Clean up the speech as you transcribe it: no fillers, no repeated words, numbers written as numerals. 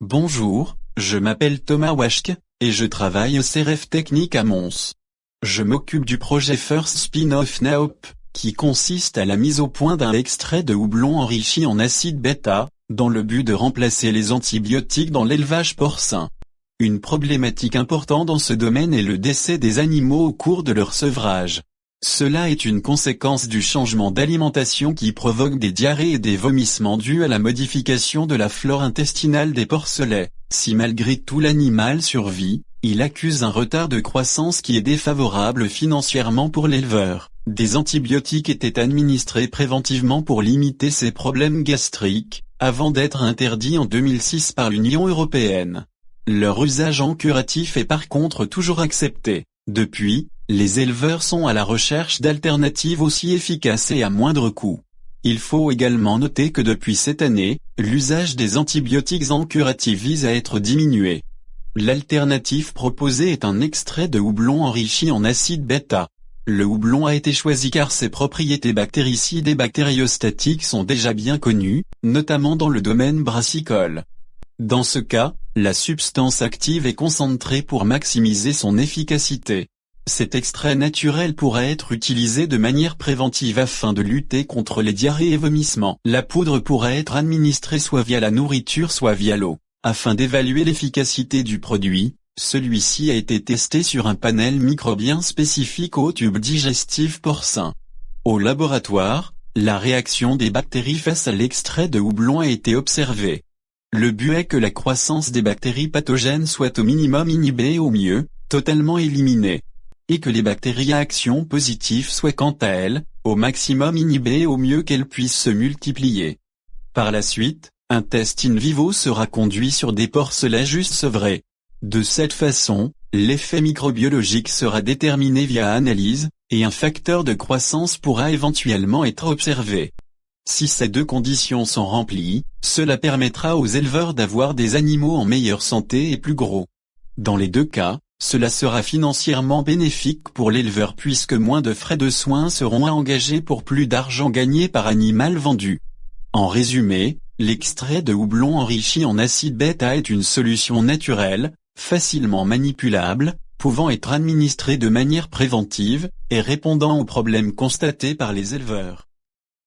Bonjour, je m'appelle Thomas Washk, et je travaille au CRF Technique à Mons. Je m'occupe du projet First Spin-off NAOP, qui consiste à la mise au point d'un extrait de houblon enrichi en acide bêta, dans le but de remplacer les antibiotiques dans l'élevage porcin. Une problématique importante dans ce domaine est le décès des animaux au cours de leur sevrage. Cela est une conséquence du changement d'alimentation qui provoque des diarrhées et des vomissements dus à la modification de la flore intestinale des porcelets. Si malgré tout l'animal survit, il accuse un retard de croissance qui est défavorable financièrement pour l'éleveur. Des antibiotiques étaient administrés préventivement pour limiter ces problèmes gastriques, avant d'être interdits en 2006 par l'Union européenne. Leur usage en curatif est par contre toujours accepté. Depuis, les éleveurs sont à la recherche d'alternatives aussi efficaces et à moindre coût. Il faut également noter que depuis cette année, l'usage des antibiotiques en curatif vise à être diminué. L'alternative proposée est un extrait de houblon enrichi en acide bêta. Le houblon a été choisi car ses propriétés bactéricides et bactériostatiques sont déjà bien connues, notamment dans le domaine brassicole. Dans ce cas, la substance active est concentrée pour maximiser son efficacité. Cet extrait naturel pourrait être utilisé de manière préventive afin de lutter contre les diarrhées et vomissements. La poudre pourrait être administrée soit via la nourriture soit via l'eau. Afin d'évaluer l'efficacité du produit, celui-ci a été testé sur un panel microbien spécifique au tube digestif porcin. Au laboratoire, la réaction des bactéries face à l'extrait de houblon a été observée. Le but est que la croissance des bactéries pathogènes soit au minimum inhibée et au mieux, totalement éliminée. Et que les bactéries à action positive soient quant à elles, au maximum inhibées et au mieux qu'elles puissent se multiplier. Par la suite, un test in vivo sera conduit sur des porcelets juste sevrés. De cette façon, l'effet microbiologique sera déterminé via analyse, et un facteur de croissance pourra éventuellement être observé. Si ces deux conditions sont remplies, cela permettra aux éleveurs d'avoir des animaux en meilleure santé et plus gros. Dans les deux cas, cela sera financièrement bénéfique pour l'éleveur puisque moins de frais de soins seront à engager pour plus d'argent gagné par animal vendu. En résumé, l'extrait de houblon enrichi en acide bêta est une solution naturelle, facilement manipulable, pouvant être administrée de manière préventive, et répondant aux problèmes constatés par les éleveurs.